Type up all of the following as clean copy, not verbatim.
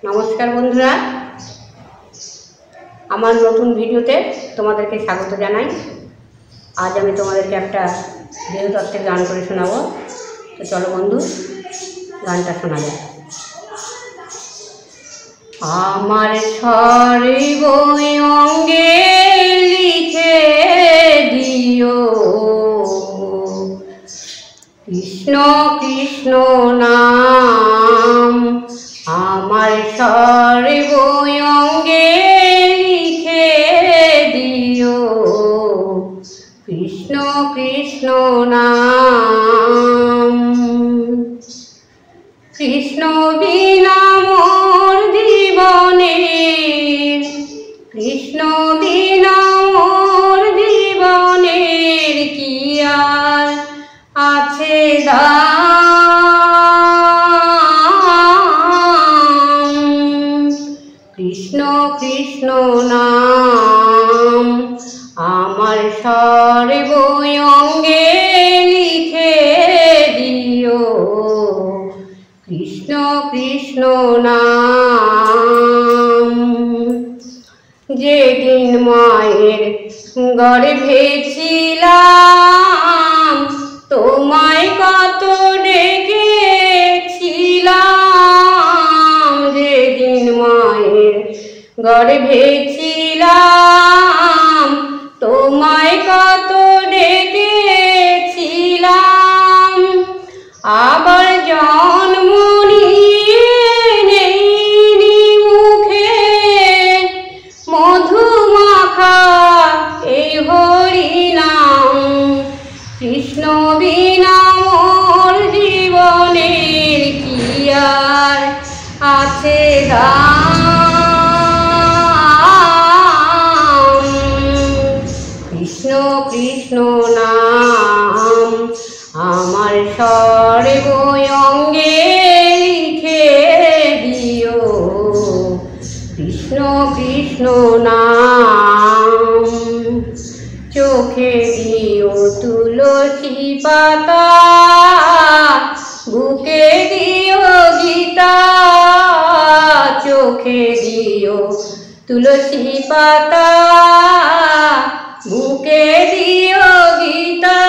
নমস্কার বন্ধুরা, আমার নতুন ভিডিওতে তোমাদেরকে স্বাগত জানাই। আজ আমি তোমাদেরকে একটা দেহতত্ত্বের গান করে শোনাবো। তো চলো বন্ধু, গানটা শোনা যায়। আমার সর্ব অঙ্গে লিখে দিও কৃষ্ণ কৃষ্ণ নাম। আমার সর্ব অঙ্গে লিখে দিও কৃষ্ণ কৃষ্ণ নাম। কৃষ্ণ বিনা মোর জীবনের, কৃষ্ণ বিনা মোর জীবনের কি আর আছে দাম। কৃষ্ণ কৃষ্ণ নাম আমার সর্ব অঙ্গে লিখে দিও কৃষ্ণ কৃষ্ণ নাম। যেদিন মায়ের গর্ভে ছিলাম তোমায় কত ডেকেছিলাম। যেদিন মায়ের গর্ভে ছিলাম তোমায় কত ডেকেছিলাম। আবার জন্ম নিয়ে নেইনি মুখে মধু মাখা এই হরি নাম। কৃষ্ণ বিনা মোর জীবনের কি আর আছে দাম। কৃষ্ণ কৃষ্ণ নাম আমার সর্ব অঙ্গে লিখে দিও কৃষ্ণ কৃষ্ণ নাম। চোখে দিও তুলসী পাতা, বুকে দিও গীতা। চোখে দিও তুলসী পাতা, বুকে দিও গীতা।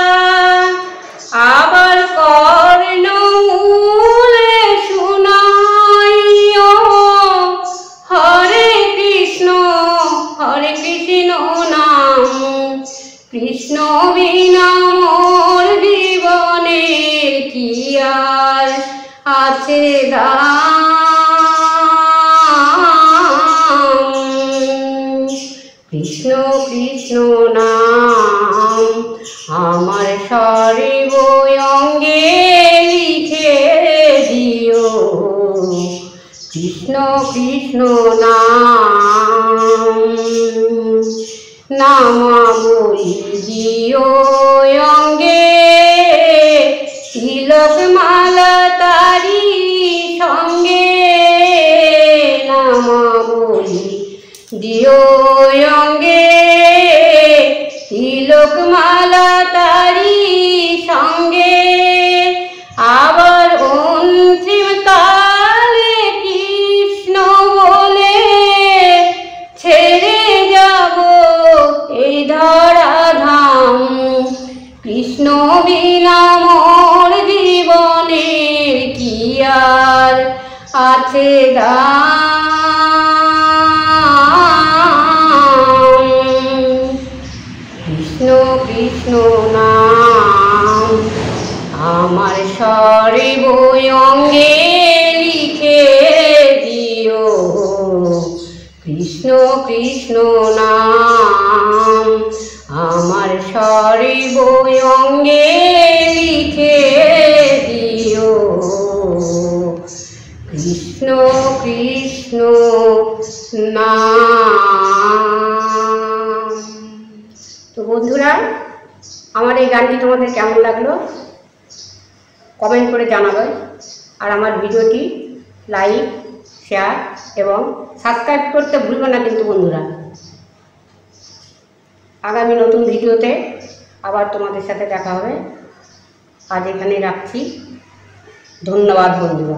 আবার কর্ণমূলে শুনাইও হরে কৃষ্ণ নাম। কৃষ্ণ বিনা মোর জীবনের কি আর আছে দাম। কৃষ্ণ কৃষ্ণ নাম আমার সর্ব অঙ্গে লিখে দিও কৃষ্ণ কৃষ্ণ নাম। নামাবলী দিও অঙ্গে, তিলক মালা তারি সঙ্গে। নামাবলী দিও অঙ্গে, তিলক মালা তারি সঙ্গে। আবার অন্তিম কালে কৃষ্ণ বলে ছেড়ে যাব এই ধরাধাম। কৃষ্ণ বিনা মোর জীবনের কি আর আছে দাম। কৃষ্ণ কৃষ্ণ নাম আমার সর্ব অঙ্গে লিখে দিও কৃষ্ণ কৃষ্ণ নাম। আমার সর্ব অঙ্গে লিখে দিও কৃষ্ণ কৃষ্ণ নাম। তো বন্ধুরা, আমার এই গানটি তোমাদের কেমন লাগলো কমেন্ট করে জানাবে। আর আমার ভিডিওটি লাইক, শেয়ার এবং সাবস্ক্রাইব করতে ভুলবে না কিন্তু বন্ধুরা। আগামী নতুন ভিডিওতে আবার তোমাদের সাথে দেখা হবে। আজ এখানেই রাখছি। ধন্যবাদ বন্ধুরা।